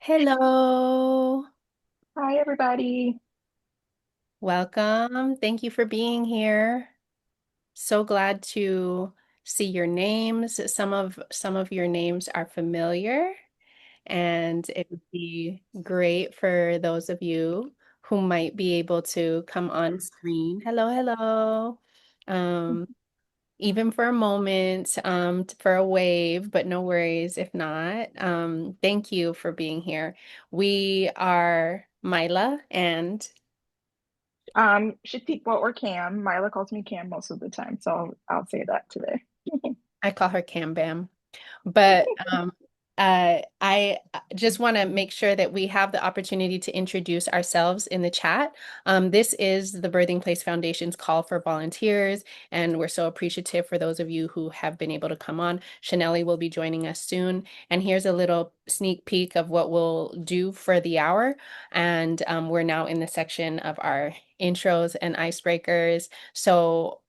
Hello. Hi, everybody. Welcome. Thank you for being here. So glad to see your names. Some of your names are familiar, and it would be great for those of you who might be able to come on screen. Hello, hello. Um, Even for a moment, for a wave, but no worries if not. Thank you for being here. We are Mila and Shatika or Cam. Mila calls me Cam most of the time, so I'll say that today. I call her Cam Bam. But I just want to make sure that we have the opportunity to introduce ourselves in the chat. This is the Birthing Place Foundation's call for volunteers, and we're so appreciative for those of you who have been able to come on. Chanelli will be joining us soon, and here's a little sneak peek of what we'll do for the hour. And we're now in the section of our intros and icebreakers. So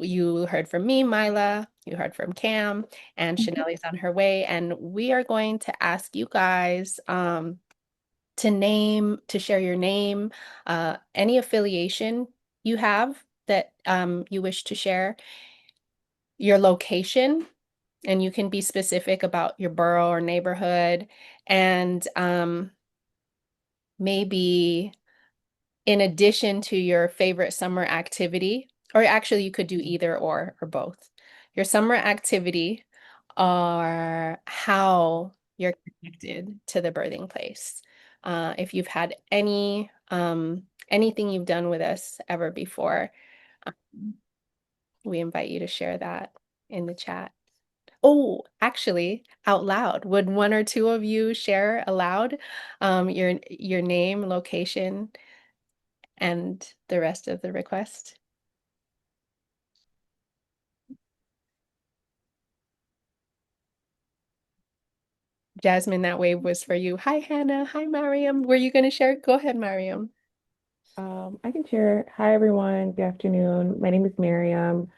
you heard from me, Mila. You heard from Cam and Mhm. Chanel is on her way. And we are going to ask you guys to share your name, any affiliation you have that you wish to share, your location, and you can be specific about your borough or neighborhood, and maybe in addition to your favorite summer activity, or actually you could do either or both. Your summer activity or how you're connected to the birthing place. If you've had anything you've done with us ever before, um, we invite you to share that in the chat. Oh, actually, out loud. Would one or two of you share aloud your name, location, and the rest of the request? Jasmine, that wave was for you. Hi, Hannah. Hi, Mariam. Were you going to share? Go ahead, Mariam. I can share. Hi, everyone. Good afternoon. My name is Miriam.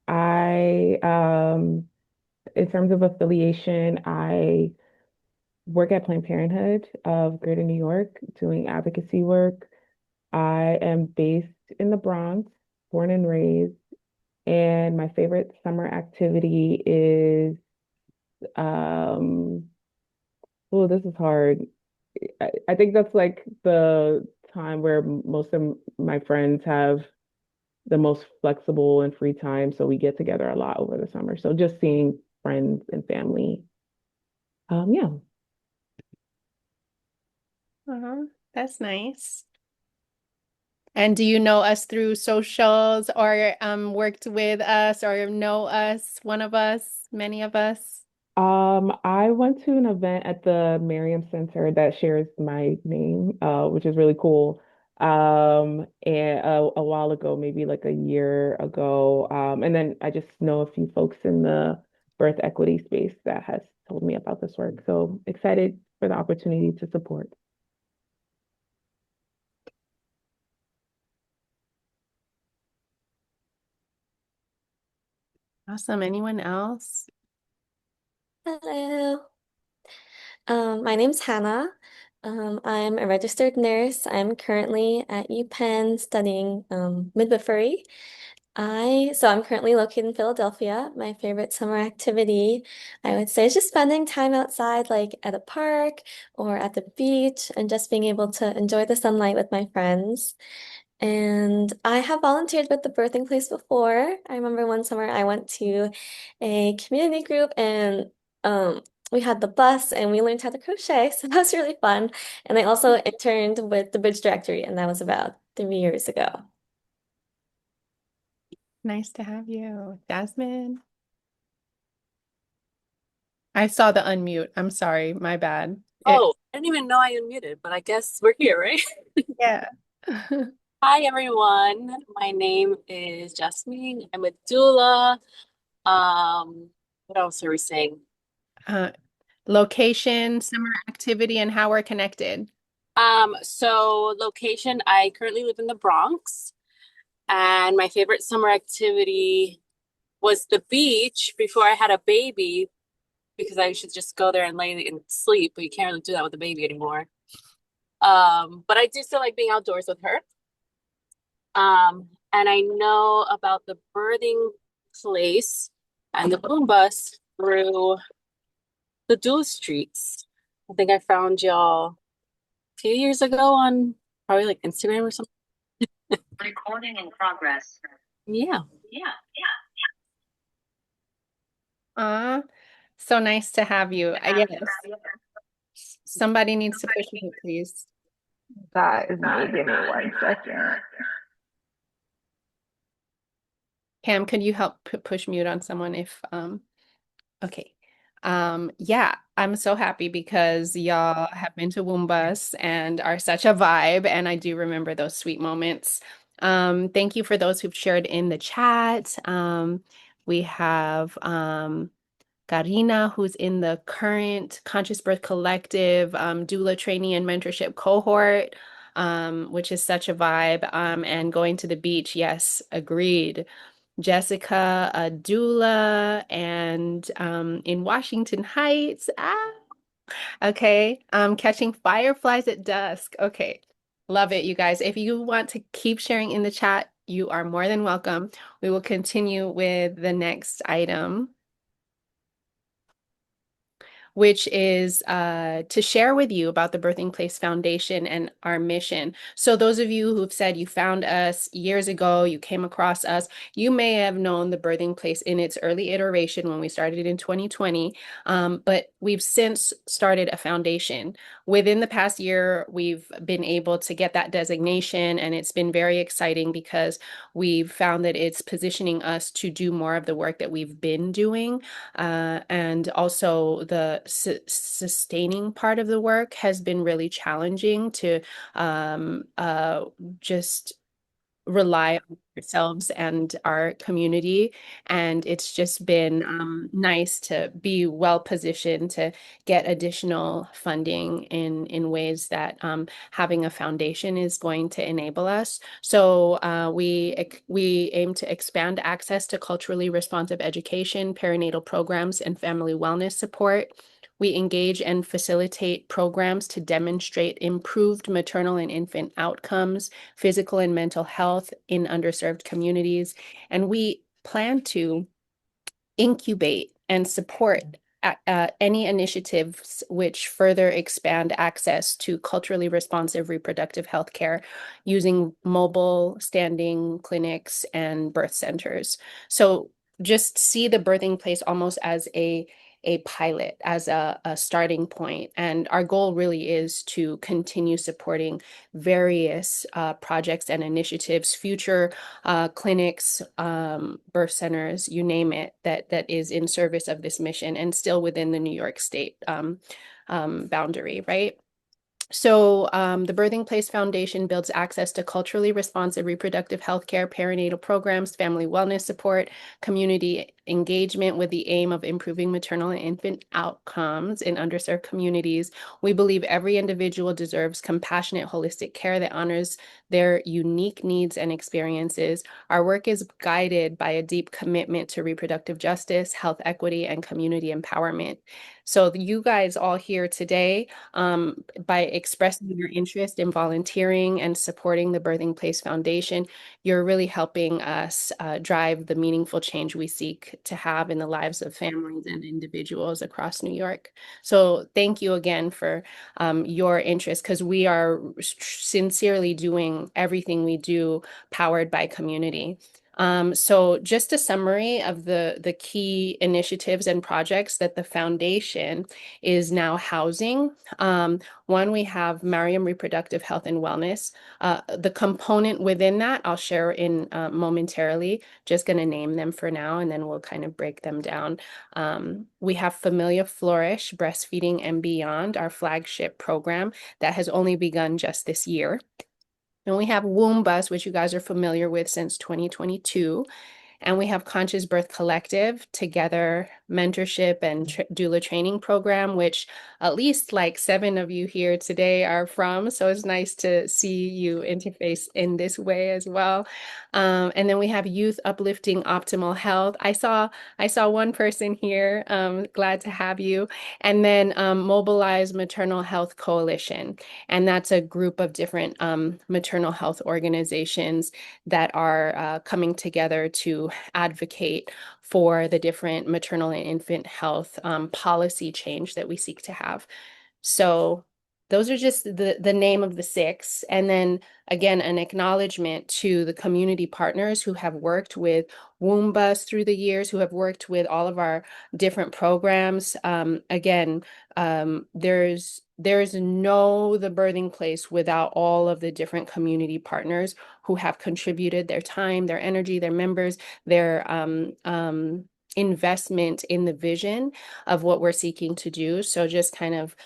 I, in terms of affiliation, I work at Planned Parenthood of Greater New York doing advocacy work. I am based in the Bronx, born and raised, and my favorite summer activity is, um, oh, this is hard. I think that's like the time where most of my friends have the most flexible and free time. So we get together a lot over the summer. So just seeing friends and family. Yeah. That's nice. And do you know us through socials or worked with us or know us, one of us, many of us? I went to an event at the Merriam Center that shares my name, which is really cool. And a while ago, maybe like a year ago. And then I just know a few folks in the birth equity space that has told me about this work. So excited for the opportunity to support. Awesome. Anyone else? Hello. My name's Hannah. I'm a registered nurse. I'm currently at UPenn studying midwifery. I'm currently located in Philadelphia. My favorite summer activity, I would say, is just spending time outside, like at a park or at the beach, and just being able to enjoy the sunlight with my friends. And I have volunteered with the birthing place before. I remember one summer I went to a community group and we had the bus and we learned how to crochet. So that was really fun. And I also interned with the Bridge Directory, and that was about 3 years ago. Nice to have you. Jasmine. I saw the unmute. I'm sorry. My bad. Oh, I didn't even know I unmuted, but I guess we're here, right? Yeah. Hi, everyone. My name is Jasmine. I'm a doula. What else are we saying? Uh, Location, summer activity, and how we're connected. So location, I currently live in the Bronx, and my favorite summer activity was the beach before I had a baby. because I should just go there and lay and sleep, but you can't really do that with a baby anymore. But I do still like being outdoors with her. And I know about the birthing place and the boom bus through the dual streets. I think I found y'all a few years ago on probably like Instagram or something. Recording in progress. Yeah. Yeah. So nice to have you. Yes. Somebody needs to push me, please. That is me. Give me 1 second. Pam, could you help push mute on someone if okay. Yeah, I'm so happy because y'all have been to Wombus and are such a vibe, and I do remember those sweet moments. Thank you for those who've shared in the chat. We have Karina, who's in the current Conscious Birth Collective doula trainee and mentorship cohort, which is such a vibe. And going to the beach, yes, agreed. Jessica, a doula, and in Washington Heights. Okay. Catching fireflies at dusk. Okay. Love it, you guys. If you want to keep sharing in the chat, you are more than welcome. We will continue with the next item, which is to share with you about the Birthing Place Foundation and our mission. So those of you who've said you found us years ago, you came across us, you may have known the Birthing Place in its early iteration when we started in 2020, but we've since started a foundation. Within the past year, we've been able to get that designation, and it's been very exciting because we've found that it's positioning us to do more of the work that we've been doing, and also the sustaining part of the work has been really challenging to just rely on ourselves and our community. And it's just been nice to be well positioned to get additional funding in ways that having a foundation is going to enable us. So we aim to expand access to culturally responsive education, perinatal programs, and family wellness support. We engage and facilitate programs to demonstrate improved maternal and infant outcomes, physical and mental health in underserved communities. And we plan to incubate and support any initiatives which further expand access to culturally responsive reproductive health care using mobile standing clinics and birth centers. So just see the birthing place almost as a pilot, as a starting point. And our goal really is to continue supporting various projects and initiatives, future clinics, birth centers, you name it, that is in service of this mission and still within the New York State boundary, right? So the Birthing Place Foundation builds access to culturally responsive reproductive health care, perinatal programs, family wellness support, community engagement with the aim of improving maternal and infant outcomes in underserved communities. We believe every individual deserves compassionate, holistic care that honors their unique needs and experiences. Our work is guided by a deep commitment to reproductive justice, health equity, and community empowerment. So you guys all here today, by expressing your interest in volunteering and supporting the Birthing Place Foundation, you're really helping us drive the meaningful change we seek to have in the lives of families and individuals across New York. So thank you again for your interest, because we are sincerely doing everything we do powered by community. So just a summary of the key initiatives and projects that the foundation is now housing. One, we have Mariam Reproductive Health and Wellness. The component within that I'll share in momentarily, just going to name them for now, and then we'll kind of break them down. We have Familia Flourish, Breastfeeding and Beyond, our flagship program that has only begun just this year. And we have Womb Bus, which you guys are familiar with since 2022. and we have Conscious Birth Collective Together mentorship and doula training program, which at least like 7 of you here today are from. So it's nice to see you interface in this way as well. And then we have Youth Uplifting Optimal Health. I saw one person here. Glad to have you. And then Mobilize Maternal Health Coalition. And that's a group of different maternal health organizations that are coming together to advocate for the different maternal and infant health policy change that we seek to have. So those are just the name of the 6. And then again, an acknowledgement to the community partners who have worked with Woombus through the years, who have worked with all of our different programs. Again, there's no The Birthing Place without all of the different community partners who have contributed their time, their energy, their members, their investment in the vision of what we're seeking to do. So just kind of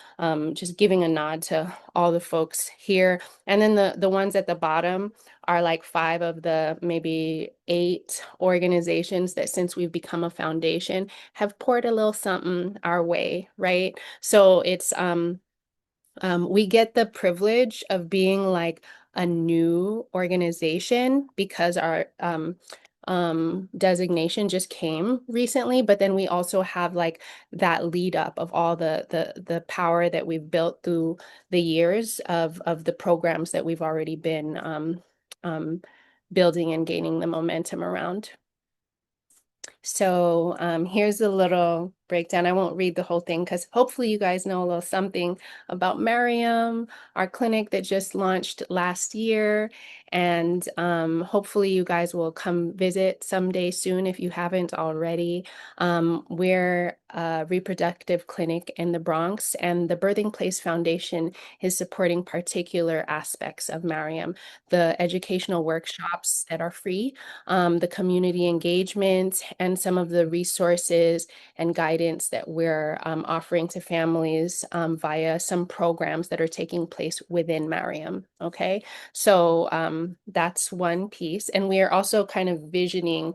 just giving a nod to all the folks here. And then the ones at the bottom are like 5 of the maybe 8 organizations that since we've become a foundation have poured a little something our way, right? So it's we get the privilege of being like a new organization because our designation just came recently, but then we also have like that lead up of all the power that we've built through the years of the programs that we've already been building and gaining the momentum around. So here's a little breakdown. I won't read the whole thing because hopefully you guys know a little something about Mariam, our clinic that just launched last year. And hopefully you guys will come visit someday soon if you haven't already. We're a reproductive clinic in the Bronx, and the Birthing Place Foundation is supporting particular aspects of Mariam, the educational workshops that are free, the community engagement, and some of the resources and guidance that we're offering to families via some programs that are taking place within Mariam. Okay, so that's one piece. And we are also kind of visioning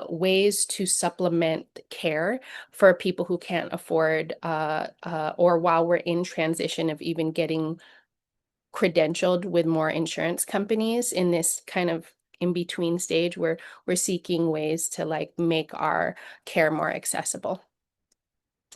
ways to supplement care for people who can't afford or while we're in transition of even getting credentialed with more insurance companies in this kind of in between stage where we're seeking ways to like make our care more accessible.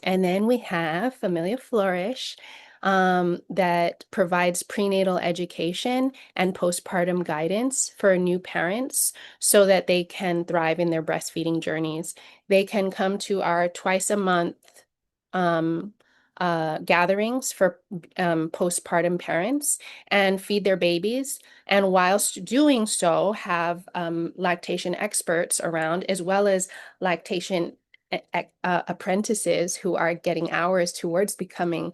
And then we have Familia Flourish that provides prenatal education and postpartum guidance for new parents so that they can thrive in their breastfeeding journeys. They can come to our twice a month gatherings for postpartum parents and feed their babies. And whilst doing so, have lactation experts around, as well as lactation apprentices who are getting hours towards becoming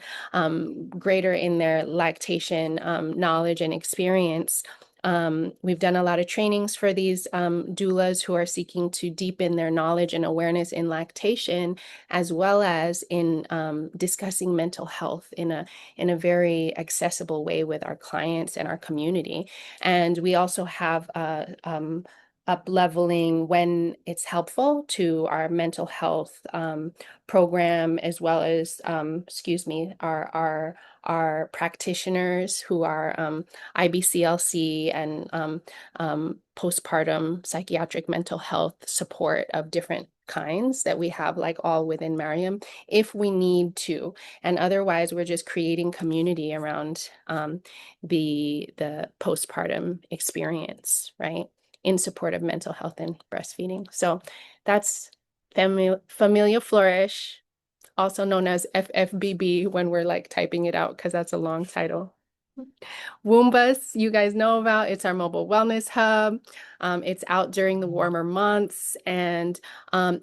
greater in their lactation knowledge and experience. We've done a lot of trainings for these doulas who are seeking to deepen their knowledge and awareness in lactation, as well as in discussing mental health in a very accessible way with our clients and our community. And we also have up leveling when it's helpful to our mental health program, as well as our practitioners who are IBCLC and postpartum psychiatric mental health support of different kinds that we have like all within Mariam if we need to. And otherwise we're just creating community around the postpartum experience, right? In support of mental health and breastfeeding. So that's Familia Flourish, also known as FFBB when we're like typing it out because that's a long title. Woombus, you guys know about. It's our mobile wellness hub. It's out during the warmer months. And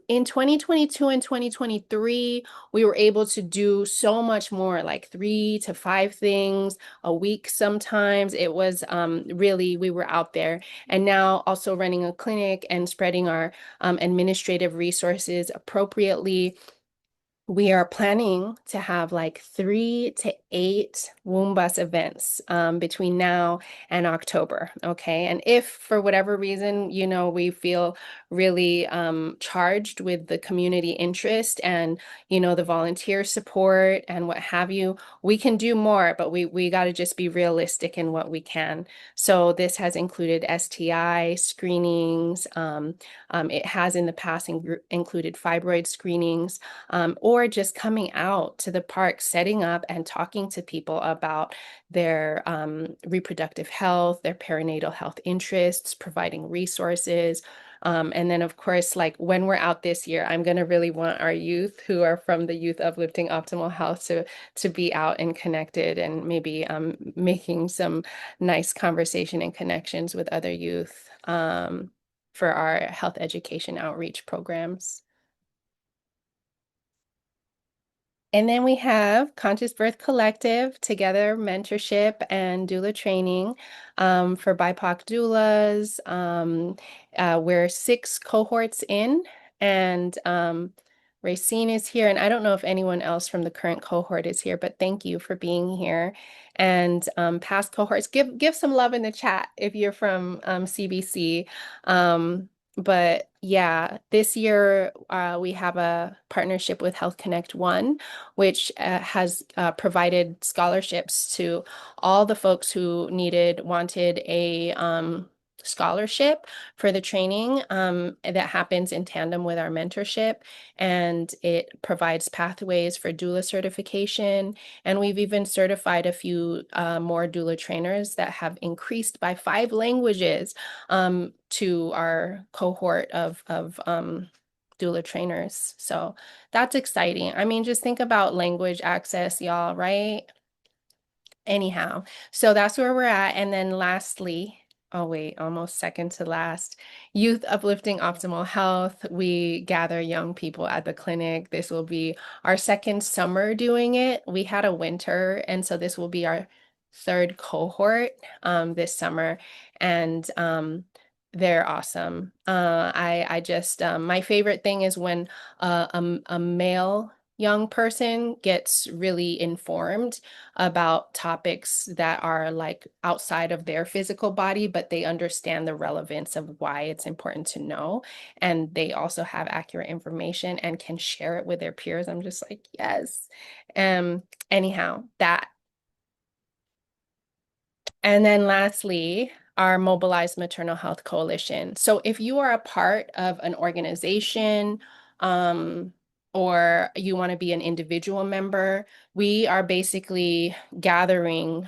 in 2022 and 2023, we were able to do so much more, like 3 to 5 things a week sometimes. It was really, we were out there. And now also running a clinic and spreading our administrative resources appropriately. we are planning to have like 3 to 8 womb bus events between now and October. Okay. And if for whatever reason, we feel really charged with the community interest and, the volunteer support and what have you, we can do more, but we got to just be realistic in what we can. So this has included STI screenings. It has in the past included fibroid screenings, or just coming out to the park, setting up and talking to people about their reproductive health, their perinatal health interests, providing resources. And then, of course, like when we're out this year, I'm going to really want our youth who are from the Youth Uplifting Optimal Health to be out and connected and maybe making some nice conversation and connections with other youth for our health education outreach programs. And then we have Conscious Birth Collective, Together Mentorship and Doula Training for BIPOC doulas. We're 6 cohorts in, and Racine is here. And I don't know if anyone else from the current cohort is here, but thank you for being here. And past cohorts, give some love in the chat if you're from CBC. But yeah, this year we have a partnership with Health Connect One, which has provided scholarships to all the folks who wanted a scholarship for the training that happens in tandem with our mentorship. And it provides pathways for doula certification. And we've even certified a few more doula trainers that have increased by 5 languages to our cohort of doula trainers. So that's exciting. I mean, just think about language access, y'all, right? Anyhow, so that's where we're at. And then lastly, oh wait, almost second to last, Youth Uplifting Optimal Health. We gather young people at the clinic. This will be our second summer doing it. We had a winter, and so this will be our 3rd cohort this summer. And they're awesome. I just my favorite thing is when a male young person gets really informed about topics that are like outside of their physical body, but they understand the relevance of why it's important to know. And they also have accurate information and can share it with their peers. I'm just like, yes. Anyhow, that. And then lastly, our Mobilized Maternal Health Coalition. So if you are a part of an organization, or you want to be an individual member, we are basically gathering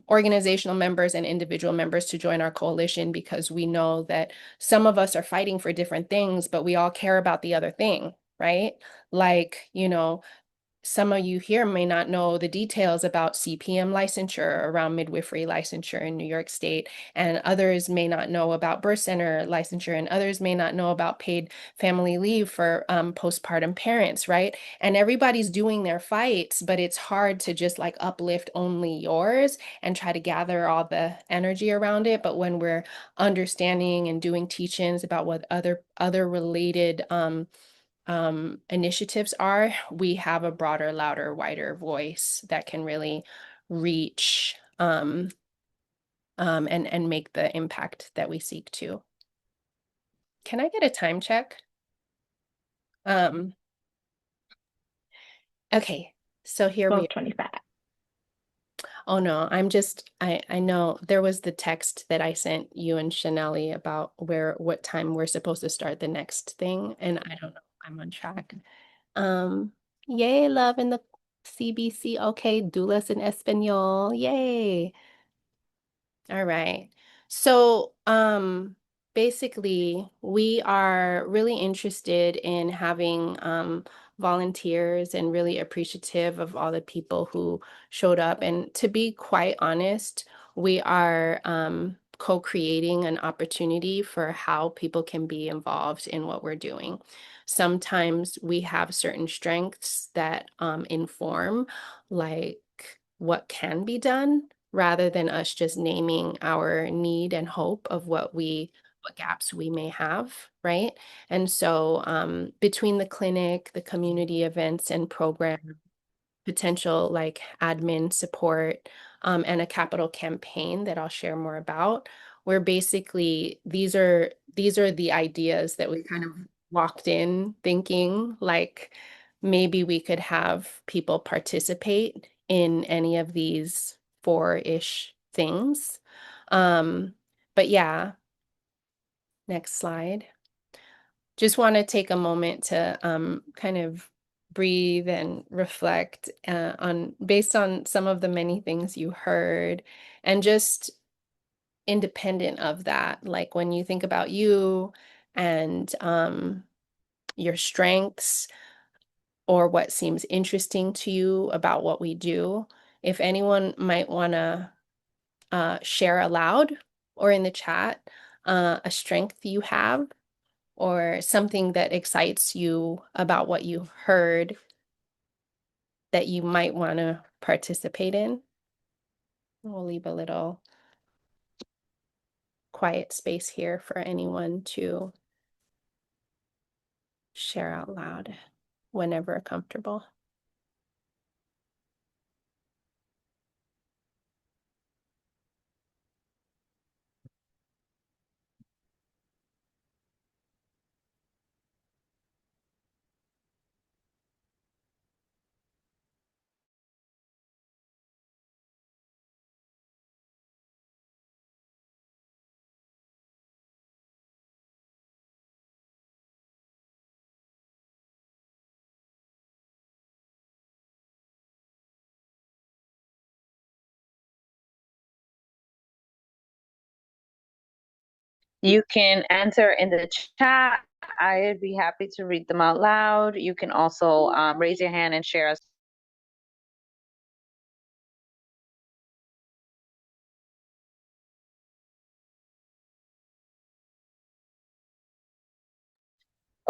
organizational members and individual members to join our coalition because we know that some of us are fighting for different things, but we all care about the other thing, right? Like, some of you here may not know the details about CPM licensure around midwifery licensure in New York State, and others may not know about birth center licensure, and others may not know about paid family leave for postpartum parents, right? And everybody's doing their fights, but it's hard to just like uplift only yours and try to gather all the energy around it. But when we're understanding and doing teach-ins about what other related initiatives are, we have a broader, louder, wider voice that can really reach and make the impact that we seek to. Can I get a time check? Okay, so here we 12:25. Oh no, I know there was the text that I sent you and Chanelli about what time we're supposed to start the next thing, and I don't know. I'm on track. Um, Yay, love in the CBC. Okay, doulas in Espanol. Yay. All right. So, basically, we are really interested in having volunteers and really appreciative of all the people who showed up. And to be quite honest, we are co-creating an opportunity for how people can be involved in what we're doing. Sometimes we have certain strengths that inform, like what can be done rather than us just naming our need and hope of what we what gaps we may have, right? And so between the clinic, the community events and program, potential like admin support, and a capital campaign that I'll share more about, where basically these are the ideas that we kind of walked in thinking like maybe we could have people participate in any of these four-ish things. But yeah, next slide. Just want to take a moment to kind of breathe and reflect on based on some of the many things you heard, and just independent of that, like when you think about you and your strengths or what seems interesting to you about what we do, if anyone might want to share aloud or in the chat a strength you have or something that excites you about what you heard that you might want to participate in. We'll leave a little quiet space here for anyone to share out loud whenever comfortable. You can answer in the chat. I'd be happy to read them out loud. You can also raise your hand and share us.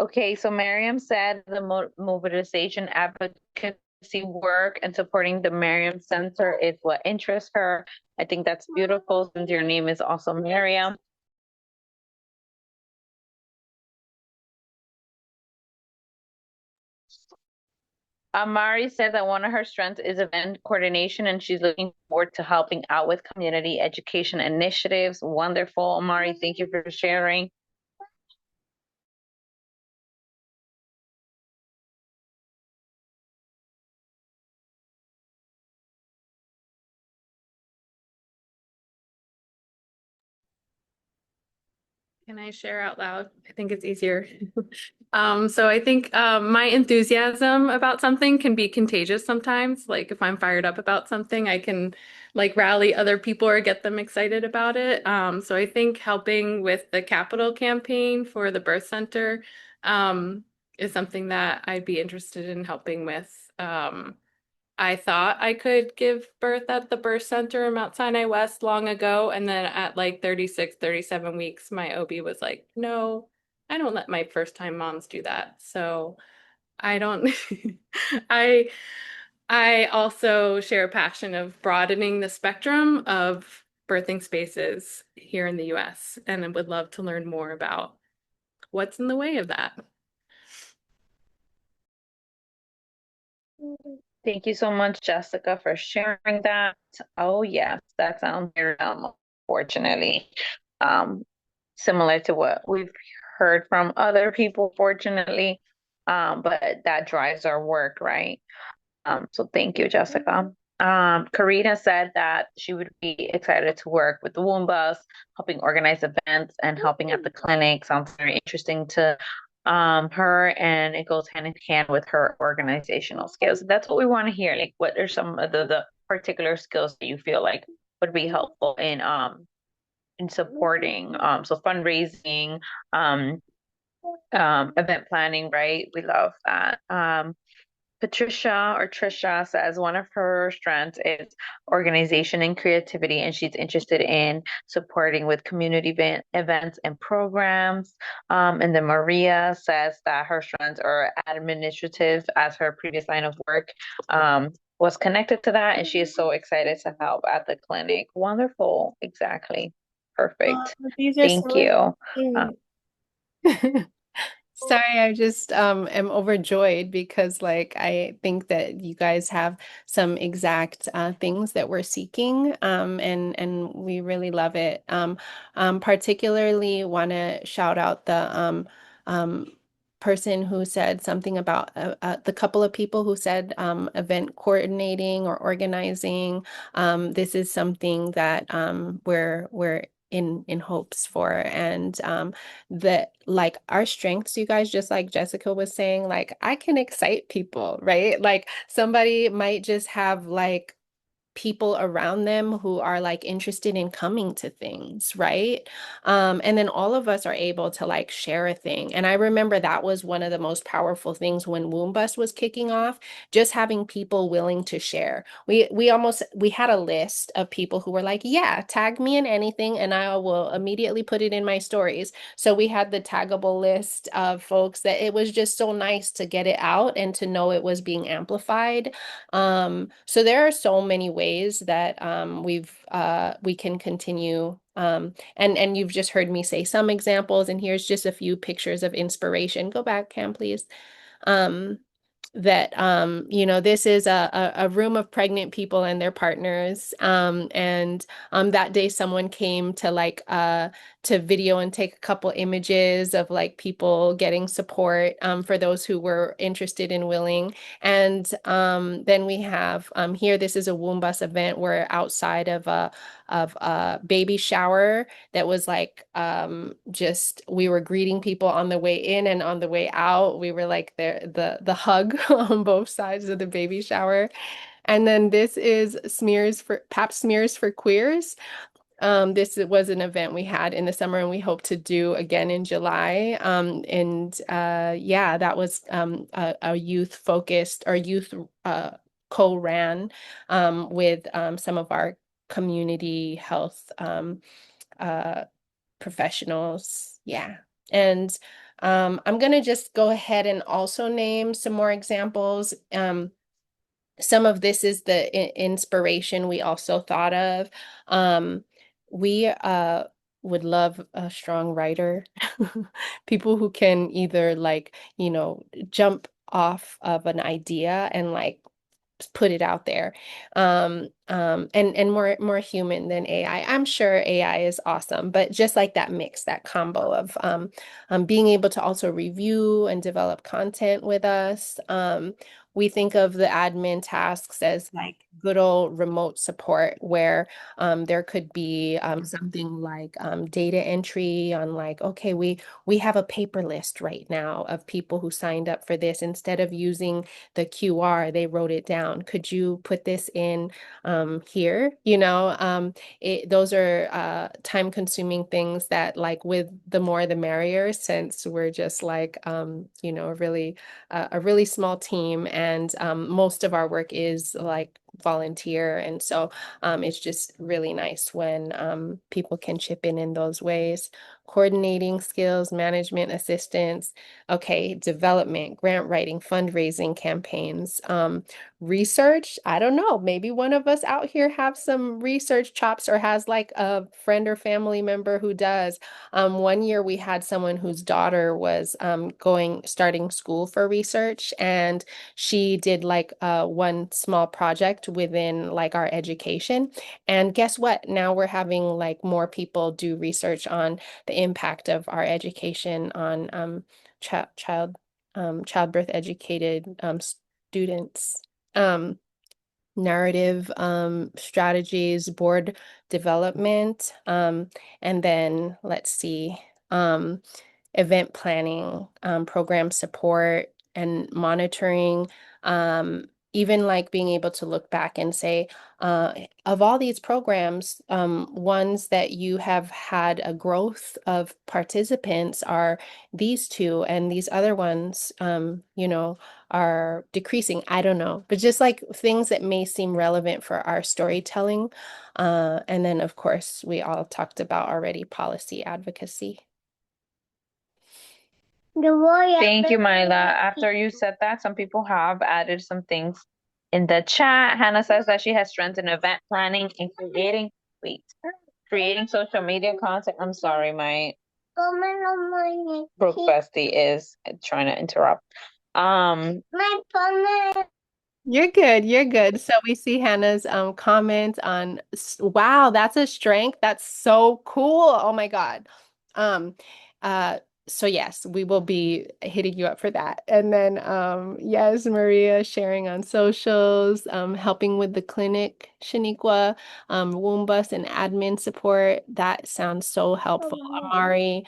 Okay, so Miriam said the mobilization advocacy work and supporting the Miriam Center is what interests her. I think that's beautiful since your name is also Miriam. Amari said that one of her strengths is event coordination, and she's looking forward to helping out with community education initiatives. Wonderful, Amari. Thank you for sharing. Can I share out loud? I think it's easier. So I think my enthusiasm about something can be contagious sometimes. Like if I'm fired up about something, I can like rally other people or get them excited about it. So I think helping with the capital campaign for the birth center is something that I'd be interested in helping with. I thought I could give birth at the birth center in Mount Sinai West long ago. And then at like 36, 37 weeks, my OB was like, no, I don't let my first time moms do that. So I don't, I, I also share a passion of broadening the spectrum of birthing spaces here in the US, and I would love to learn more about what's in the way of that. Thank you so much, Jessica, for sharing that. Oh, yes, that sounds very fortunately. Similar to what we've heard from other people, fortunately. But that drives our work, right? So thank you, Jessica. Karina said that she would be excited to work with the Womb Bus, helping organize events and helping at the clinic. Sounds very interesting to her, and it goes hand in hand with her organizational skills. That's what we want to hear. Like, what are some of the particular skills that you feel like would be helpful in supporting so fundraising, event planning, right? We love that. Patricia or Trisha says one of her strengths is organization and creativity, and she's interested in supporting with community events and programs. And then Maria says that her strengths are administrative, as her previous line of work was connected to that, and she is so excited to help at the clinic. Wonderful, exactly. Perfect. These are Thank so you. exciting. Sorry, I just am overjoyed because like I think that you guys have some exact things that we're seeking and we really love it. Particularly want to shout out the um person who said something about the couple of people who said event coordinating or organizing. This is something that we're in hopes for and that like our strengths, you guys, just like Jessica was saying, like I can excite people, right? Like somebody might just have like people around them who are like interested in coming to things, right? And then all of us are able to like share a thing. And I remember that was one of the most powerful things when Woombus was kicking off, just having people willing to share. We had a list of people who were like, yeah, tag me in anything and I will immediately put it in my stories. So we had the taggable list of folks that it was just so nice to get it out and to know it was being amplified. So there are so many ways that we can continue. And you've just heard me say some examples, and here's just a few pictures of inspiration. Go back, Cam, please. Um, that this is a room of pregnant people and their partners. And that day someone came to like to video and take a couple images of like people getting support for those who were interested and willing. And then we have here, this is a womb bus event where outside of a baby shower that was like just we were greeting people on the way in and on the way out. We were like the hug on both sides of the baby shower. And then this is smears for pap smears for queers. This was an event we had in the summer and we hope to do again in July. And yeah, that was a youth focused or youth co-ran with some of our community health uh, professionals. Yeah. And I'm going to just go ahead and also name some more examples. Some of this is the inspiration we also thought of. We would love a strong writer, people who can either like, jump off of an idea and like put it out there and more human than AI. I'm sure AI is awesome, but just like that mix, that combo of being able to also review and develop content with us. We think of the admin tasks as like good old remote support where there could be something like data entry on like, okay, we have a paper list right now of people who signed up for this. Instead of using the QR, they wrote it down. Could you put this in here? Those are time consuming things that like with the more the merrier, since we're just like, a really small team and most of our work is like volunteer. And so it's just really nice when people can chip in those ways. Coordinating skills, management assistance, okay, development, grant writing, fundraising campaigns, research. I don't know, maybe one of us out here have some research chops or has like a friend or family member who does. One year we had someone whose daughter was starting school for research, and she did like one small project within like our education. And guess what? Now we're having like more people do research on the impact of our education on childbirth educated students. Um, Narrative strategies, board development, and then let's see, event planning, program support and monitoring, even like being able to look back and say, of all these programs, ones that you have had a growth of participants are these two, and these other ones, are decreasing. I don't know, but just like things that may seem relevant for our storytelling. And then, of course, we all talked about already policy advocacy. Thank you, Myla. After you said that, some people have added some things in the chat. Hannah says that she has strength in event planning and creating. Wait. creating social media content. I'm sorry, my broke bestie is trying to interrupt. Um, You're good. You're good. So we see Hannah's comment on wow, that's a strength. That's so cool. Oh my God. Um uh so yes, we will be hitting you up for that. And then yes, Maria sharing on socials, helping with the clinic, Shaniqua, womb bus and admin support. That sounds so helpful. Amari,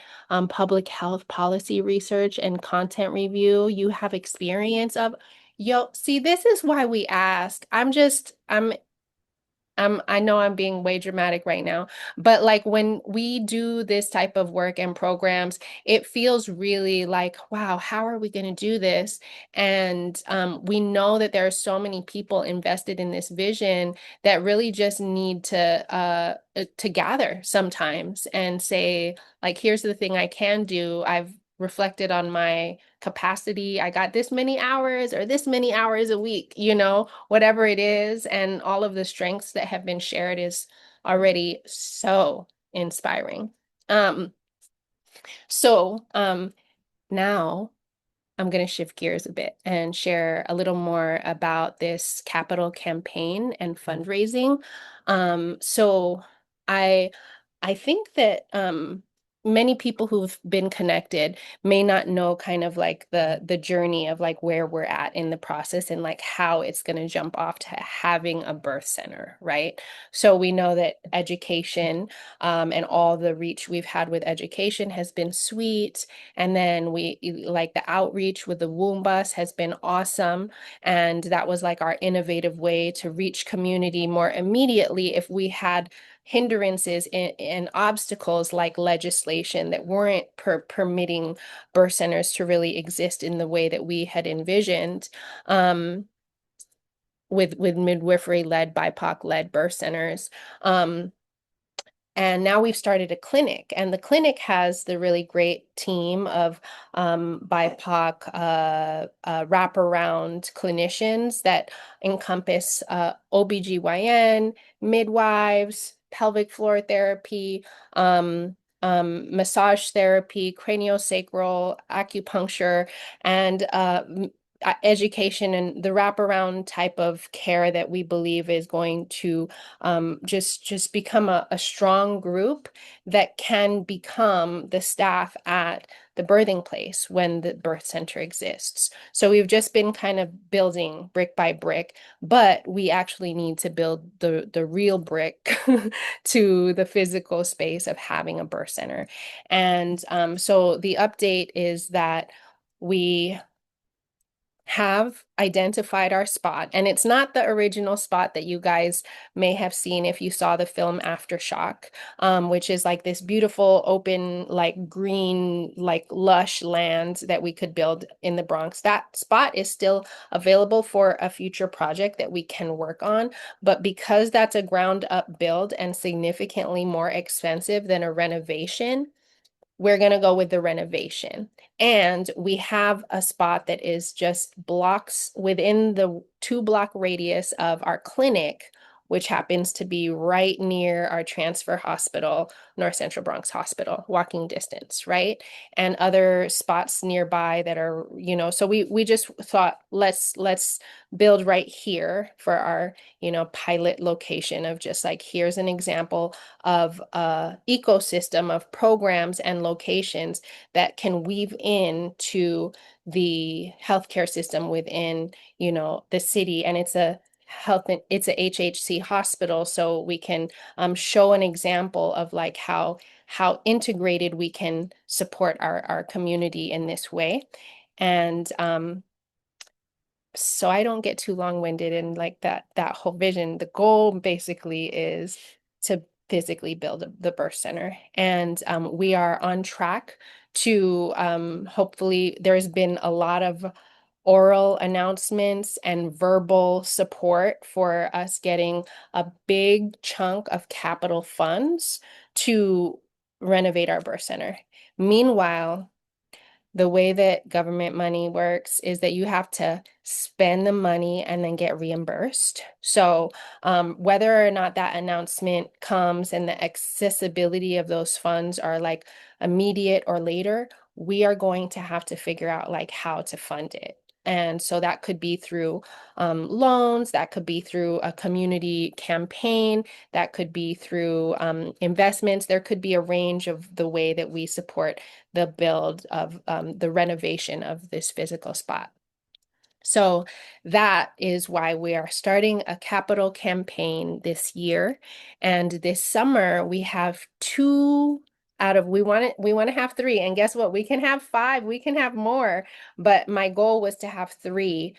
public health policy research and content review. You have experience of Yo, see, this is why we ask. I know I'm being way dramatic right now, but like when we do this type of work and programs, it feels really like, wow, how are we going to do this? And we know that there are so many people invested in this vision that really just need to gather sometimes and say, like, here's the thing I can do. I've reflected on my capacity. I got this many hours or this many hours a week, whatever it is. And all of the strengths that have been shared is already so inspiring. Um, so now I'm going to shift gears a bit and share a little more about this capital campaign and fundraising. So I I think that many people who've been connected may not know kind of like the journey of like where we're at in the process and like how it's going to jump off to having a birth center, right? So we know that education and all the reach we've had with education has been sweet. And then we like the outreach with the womb bus has been awesome. And that was like our innovative way to reach community more immediately if we had hindrances and obstacles like legislation that weren't permitting birth centers to really exist in the way that we had envisioned. With midwifery led, BIPOC led birth centers. And now we've started a clinic, and the clinic has the really great team of BIPOC wraparound clinicians that encompass OBGYN, midwives, pelvic floor therapy, massage therapy, craniosacral, acupuncture, and education and the wraparound type of care that we believe is going to just become a strong group that can become the staff at the birthing place when the birth center exists. So we've just been kind of building brick by brick, but we actually need to build the real brick to the physical space of having a birth center. And so the update is that we have identified our spot, and it's not the original spot that you guys may have seen if you saw the film Aftershock, which is like this beautiful open like green like lush land that we could build in the Bronx. That spot is still available for a future project that we can work on, but because that's a ground up build and significantly more expensive than a renovation, we're going to go with the renovation. And we have a spot that is just blocks within the 2 block radius of our clinic, which happens to be right near our transfer hospital, North Central Bronx Hospital, walking distance, right? And other spots nearby that are, so we just thought let's build right here for our, pilot location of just like here's an example of a ecosystem of programs and locations that can weave into the healthcare system within, the city. And it's a HHC hospital, so we can show an example of like how integrated we can support our community in this way. And so I don't get too long-winded in like that whole vision. The goal basically is to physically build the birth center, and we are on track to hopefully. There's been a lot of oral announcements and verbal support for us getting a big chunk of capital funds to renovate our birth center. Meanwhile, the way that government money works is that you have to spend the money and then get reimbursed. So whether or not that announcement comes and the accessibility of those funds are like immediate or later, we are going to have to figure out like how to fund it. And so that could be through loans, that could be through a community campaign, that could be through investments. There could be a range of the way that we support the build of the renovation of this physical spot. So that is why we are starting a capital campaign this year. And this summer we have two out of we want to have three. And guess what? We can have five, we can have more. But my goal was to have three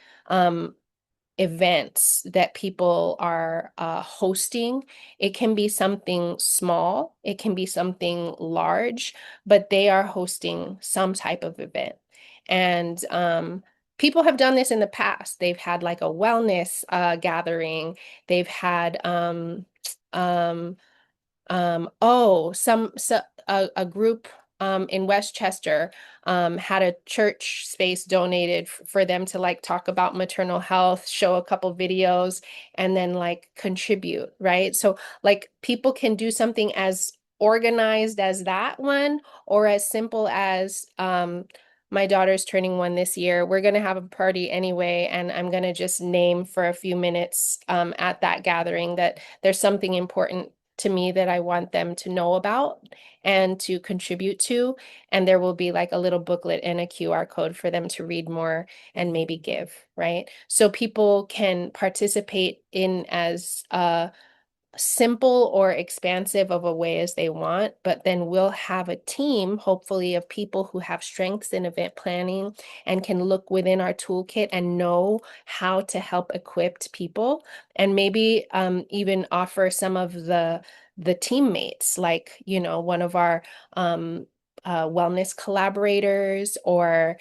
events that people are hosting. It can be something small, it can be something large, but they are hosting some type of event. And people have done this in the past. They've had like a wellness gathering. They've had um, a group in Westchester had a church space donated for them to like talk about maternal health, show a couple videos, and then like contribute, right? So like people can do something as organized as that one, or as simple as my daughter's turning one this year. We're going to have a party anyway, and I'm going to just name for a few minutes at that gathering that there's something important to me that I want them to know about and to contribute to. And there will be like a little booklet and a QR code for them to read more and maybe give, right? So people can participate in as simple or expansive of a way as they want, but then we'll have a team, hopefully, of people who have strengths in event planning and can look within our toolkit and know how to help equip people, and maybe even offer some of the teammates, like, you know, one of our wellness collaborators, or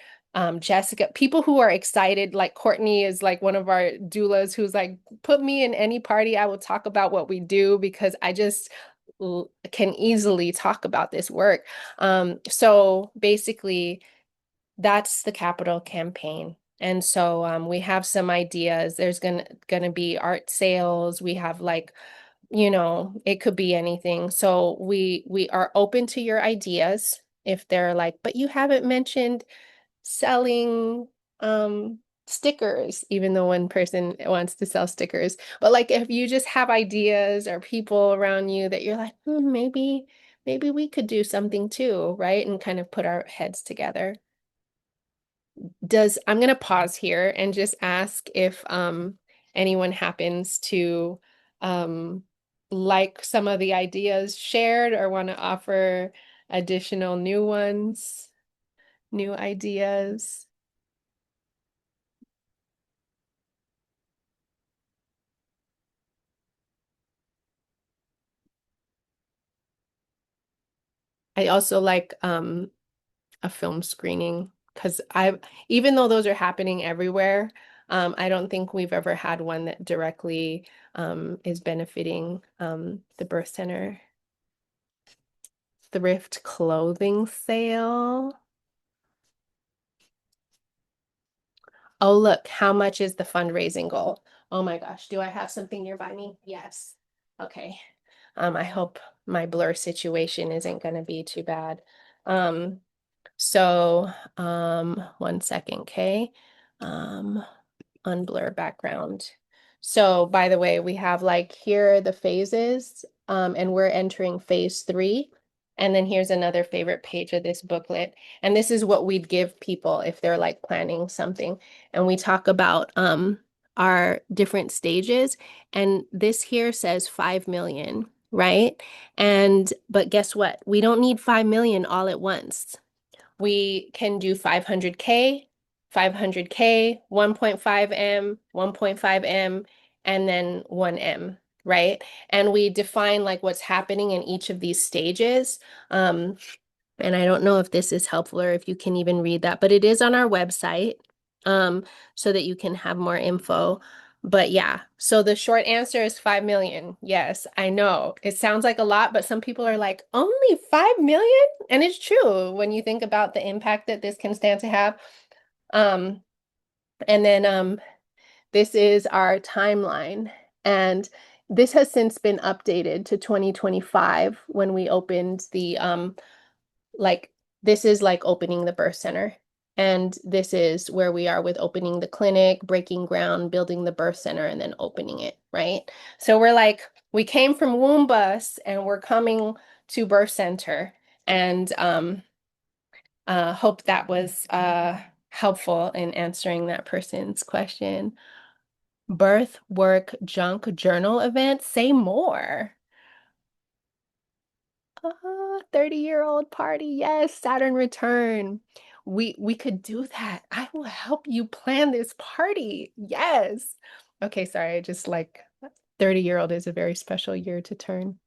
Jessica, people who are excited, like Courtney is like one of our doulas who's like, put me in any party, I will talk about what we do because I just can easily talk about this work. So basically, that's the capital campaign. And so we have some ideas. There's gonna be art sales. We have like, you know, it could be anything. So we are open to your ideas if they're like, but you haven't mentioned selling stickers, even though one person wants to sell stickers. But like if you just have ideas or people around you that you're like, maybe we could do something too, right? And kind of put our heads together. I'm gonna pause here and just ask if anyone happens to um like some of the ideas shared or want to offer additional new ones, new ideas. I also like a film screening because even though those are happening everywhere, I don't think we've ever had one that directly is benefiting the birth center. Thrift clothing sale. Oh, look, how much is the fundraising goal? Oh my gosh, do I have something nearby me? Yes. Okay. I hope my blur situation isn't going to be too bad. So, 1 second, okay. Unblur background. So by the way, we have like here are the phases, and we're entering phase 3. And then here's another favorite page of this booklet. And this is what we'd give people if they're like planning something. And we talk about our different stages. And this here says 5 million, right? But guess what? We don't need 5 million all at once. We can do 500K, 500K, 1.5 M, 1.5 M, and then 1 M, right? And we define like what's happening in each of these stages. And I don't know if this is helpful or if you can even read that, but it is on our website, so that you can have more info. But yeah, so the short answer is 5 million. Yes, I know. It sounds like a lot, but some people are like, only 5 million? And it's true when you think about the impact that this can stand to have. Um, and then this is our timeline. And this has since been updated to 2025 when we opened the like this is like opening the birth center. And this is where we are with opening the clinic, breaking ground, building the birth center, and then opening it, right? So we're like, we came from womb bus and we're coming to birth center. And hope that was helpful in answering that person's question. Birth, work, junk, journal event, say more. 30-year-old party. Yes, Saturn return. We could do that. I will help you plan this party. Yes. Okay, sorry. I just like 30-year-old is a very special year to turn.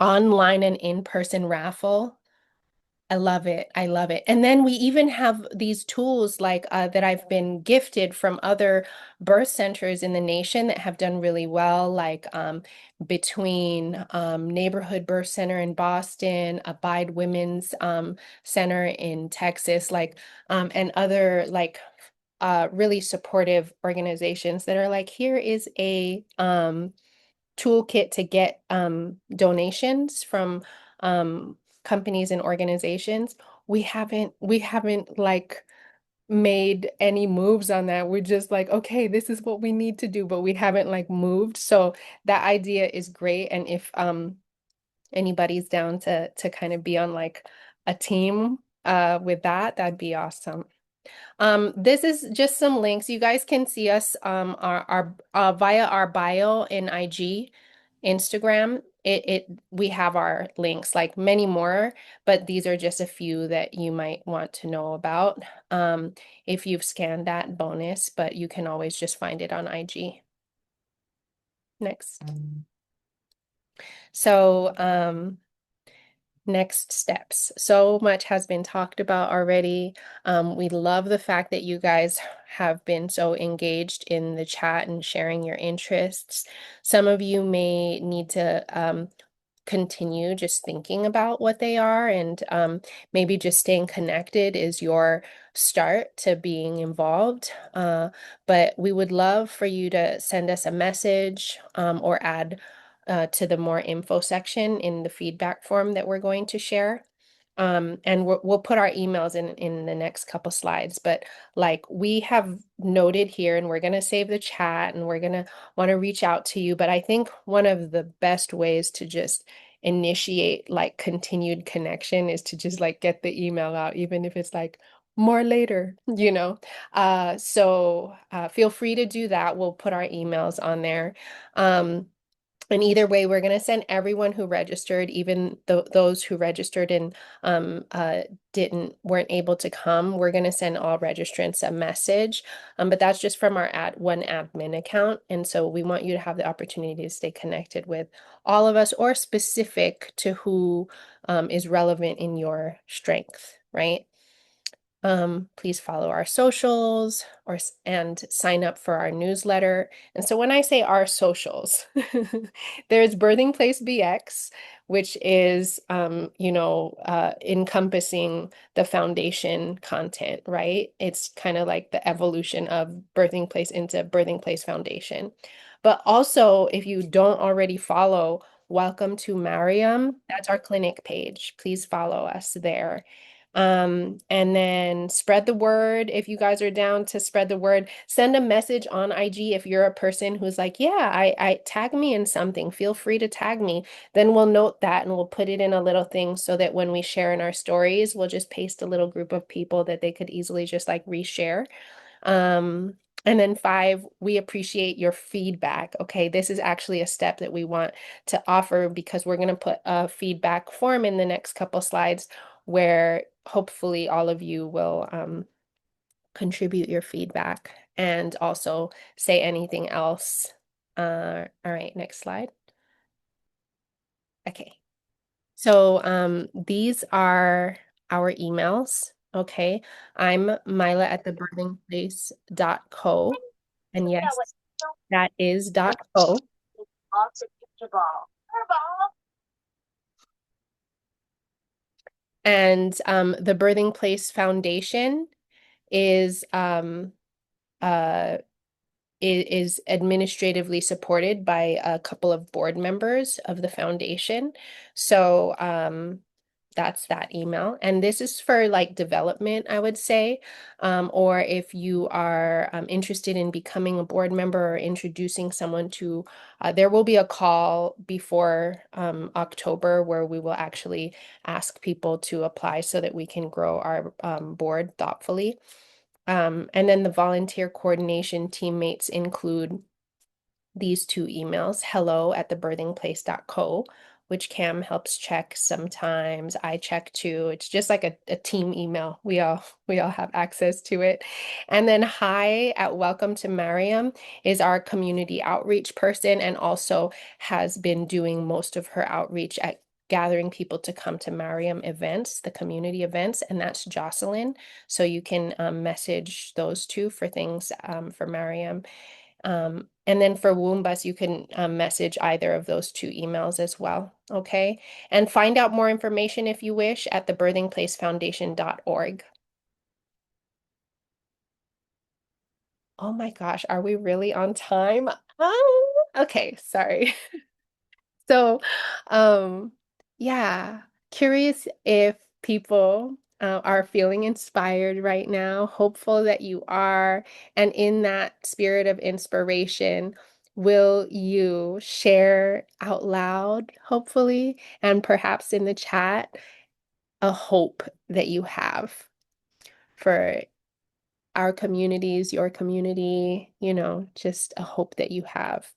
Online and in-person raffle. I love it. I love it. And then we even have these tools like that I've been gifted from other birth centers in the nation that have done really well, like between Neighborhood Birth Center in Boston, Abide Women's Center in Texas, like and other like really supportive organizations that are like, here is a toolkit to get donations from companies and organizations. We haven't like made any moves on that. We're just like, okay, this is what we need to do, but we haven't like moved. So that idea is great. And if anybody's down to kind of be on like a team with that, that'd be awesome. This is just some links. You guys can see us our via our bio in IG, Instagram. It we have our links, like many more, but these are just a few that you might want to know about. If you've scanned that bonus, but you can always just find it on IG. Next. So next steps. So much has been talked about already. We love the fact that you guys have been so engaged in the chat and sharing your interests. Some of you may need to continue just thinking about what they are, and maybe just staying connected is your start to being involved. But we would love for you to send us a message or add to the more info section in the feedback form that we're going to share. And we'll put our emails in the next couple slides, but like we have noted here, and we're going to save the chat and we're going to want to reach out to you. But I think one of the best ways to just initiate like continued connection is to just like get the email out, even if it's like more later, you know? So feel free to do that. We'll put our emails on there. And either way, we're going to send everyone who registered, even those who registered and weren't able to come. We're going to send all registrants a message, but that's just from our one admin account. And so we want you to have the opportunity to stay connected with all of us, or specific to who is relevant in your strength, right? Please follow our socials and sign up for our newsletter. And so when I say our socials, there's Birthing Place BX, which is encompassing the foundation content, right? It's kind of like the evolution of Birthing Place into Birthing Place Foundation. But also, if you don't already follow Welcome to Mariam, that's our clinic page. Please follow us there. And then spread the word. If you guys are down to spread the word, send a message on IG if you're a person who's like, yeah, I tag me in something. Feel free to tag me. Then we'll note that and we'll put it in a little thing so that when we share in our stories, we'll just paste a little group of people that they could easily just like reshare. And then 5, we appreciate your feedback. Okay, this is actually a step that we want to offer because we're going to put a feedback form in the next couple slides where hopefully all of you will contribute your feedback and also say anything else. All right, next slide. Okay, so these are our emails. Okay, I'm Mila at thebirthingplace.co. And yes, that is .co. And the Birthing Place Foundation is uh, is administratively supported by a couple of board members of the foundation. So that's that email. And this is for like development, I would say. Or if you are interested in becoming a board member or introducing someone to, there will be a call before October where we will actually ask people to apply so that we can grow our board thoughtfully. And then the volunteer coordination teammates include these two emails, hello@thebirthingplace.co, which Cam helps check sometimes. I check too. It's just like a team email. We all have access to it. And then hi@welcome to Mariam is our community outreach person and also has been doing most of her outreach at gathering people to come to Mariam events, the community events, and that's Jocelyn. So you can message those two for things for Mariam. And then for Woombus, you can message either of those two emails as well. Okay. And find out more information if you wish at thebirthingplacefoundation.org. Oh my gosh, are we really on time? Okay, sorry. So, um, yeah, curious if people are feeling inspired right now, hopeful that you are, and in that spirit of inspiration, will you share out loud, hopefully, and perhaps in the chat, a hope that you have for our communities, your community, just a hope that you have.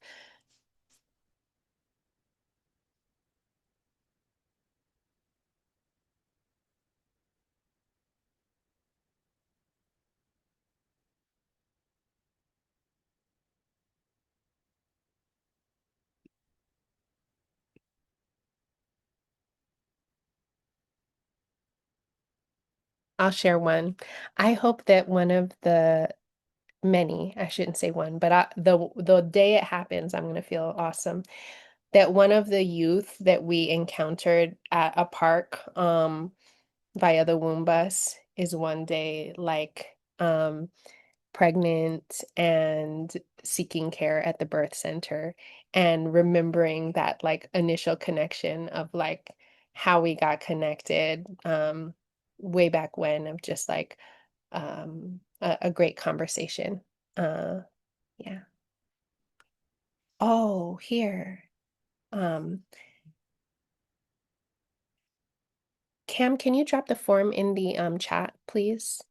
I'll share one. I hope that one of the many, I shouldn't say one, but the day it happens, I'm gonna feel awesome. That one of the youth that we encountered at a park via the Womb Bus is one day like pregnant and seeking care at the birth center and remembering that like initial connection of like how we got connected way back when of just like a great conversation. Yeah. Oh, here. Um, Cam, can you drop the form in the chat, please?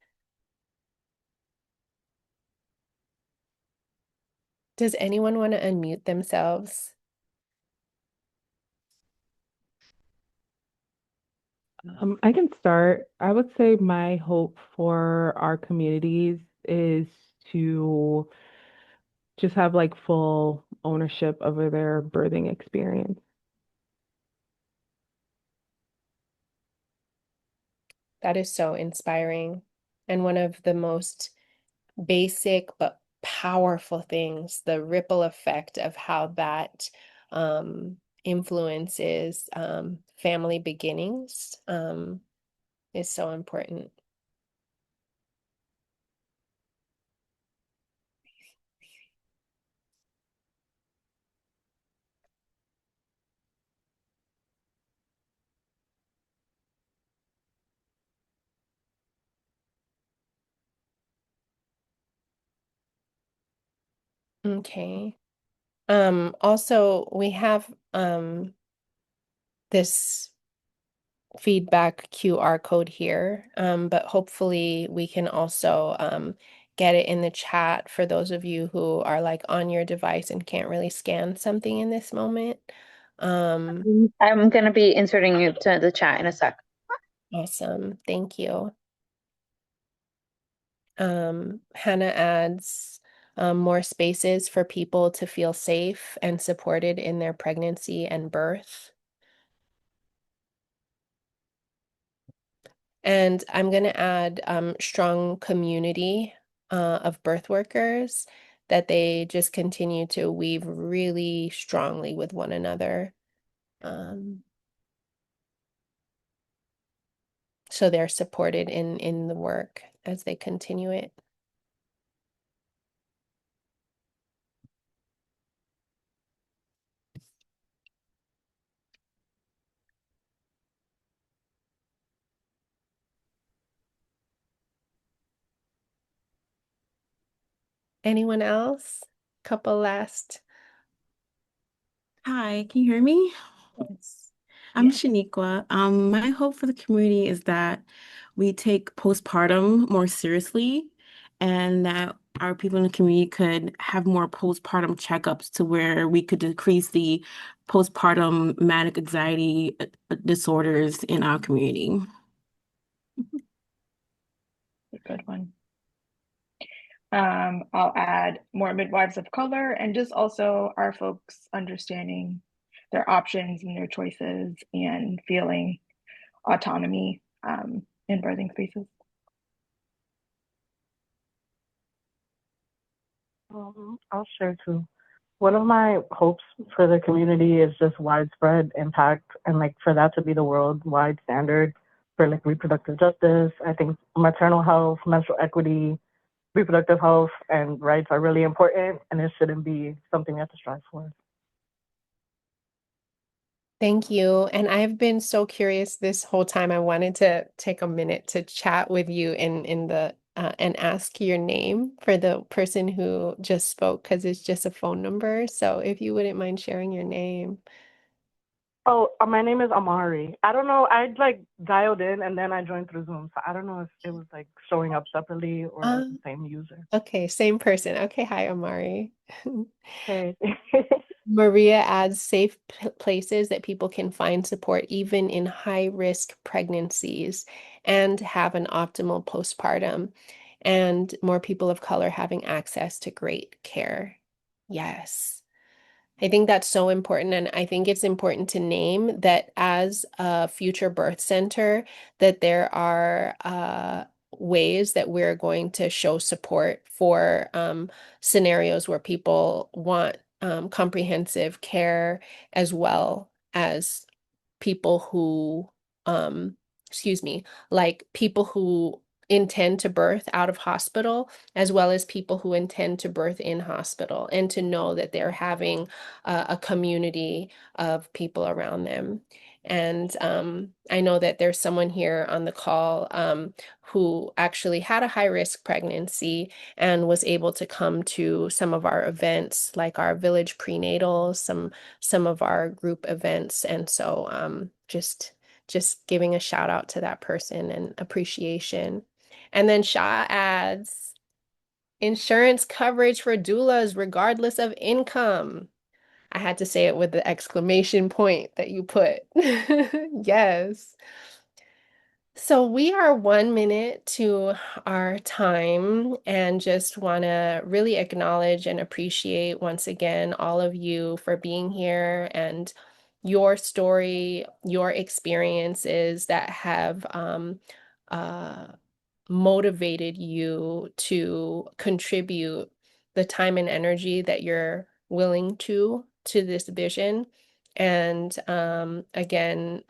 Does anyone want to unmute themselves? I can start. I would say my hope for our communities is to just have like full ownership over their birthing experience. That is so inspiring. And one of the most basic but powerful things, the ripple effect of how that influences family beginnings is so important. Okay. Also, we have this feedback QR code here, but hopefully we can also get it in the chat for those of you who are like on your device and can't really scan something in this moment. I'm going to be inserting you to the chat in a sec. Awesome. Thank you. Hannah adds more spaces for people to feel safe and supported in their pregnancy and birth. And I'm going to add strong community of birth workers that they just continue to weave really strongly with one another. So they're supported in the work as they continue it. Anyone else? Couple last. Hi, can you hear me? Yes. I'm Yeah. Shaniqua. My hope for the community is that we take postpartum more seriously and that our people in the community could have more postpartum checkups to where we could decrease the postpartum manic anxiety disorders in our community. A good one. I'll add more midwives of color and just also our folks understanding their options and their choices and feeling autonomy in birthing spaces. I'll share too. One of my hopes for the community is just widespread impact and like for that to be the worldwide standard for like reproductive justice. I think maternal health, menstrual equity, reproductive health, and rights are really important, and it shouldn't be something we have to strive for. Thank you. And I've been so curious this whole time. I wanted to take a minute to chat with you in the and ask your name for the person who just spoke because it's just a phone number. So if you wouldn't mind sharing your name. Oh, my name is Amari. I don't know. I like dialed in and then I joined through Zoom, so I don't know if it was like showing up separately or the same user. Okay, same person. Okay, hi, Amari. Hey. Maria adds safe places that people can find support even in high-risk pregnancies and have an optimal postpartum, and more people of color having access to great care. Yes. I think that's so important, and I think it's important to name that as a future birth center, that there are ways that we're going to show support for scenarios where people want comprehensive care as well as people who, um, excuse me, like people who intend to birth out of hospital, as well as people who intend to birth in hospital, and to know that they're having a community of people around them. And I know that there's someone here on the call who actually had a high risk pregnancy and was able to come to some of our events, like our village prenatals, some of our group events. And so just giving a shout out to that person and appreciation. And then Shah adds insurance coverage for doulas regardless of income. I had to say it with the exclamation point that you put. Yes. So we are 1 minute to our time and just want to really acknowledge and appreciate once again all of you for being here and your story, your experiences that have uh, motivated you to contribute the time and energy that you're willing to this vision. And again,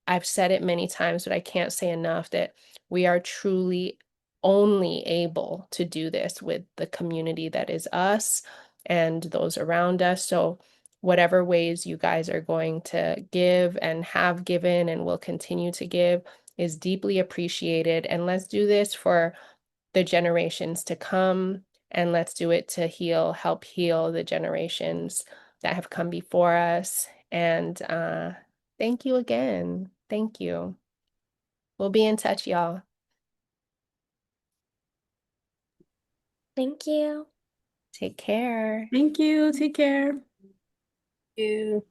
I've said it many times, but I can't say enough that we are truly only able to do this with the community that is us and those around us. So, whatever ways you guys are going to give and have given and will continue to give is deeply appreciated. And let's do this for the generations to come. And let's do it to help heal the generations that have come before us. And thank you again. Thank you. We'll be in touch, y'all. Thank you. Take care. Thank you. Take care. You.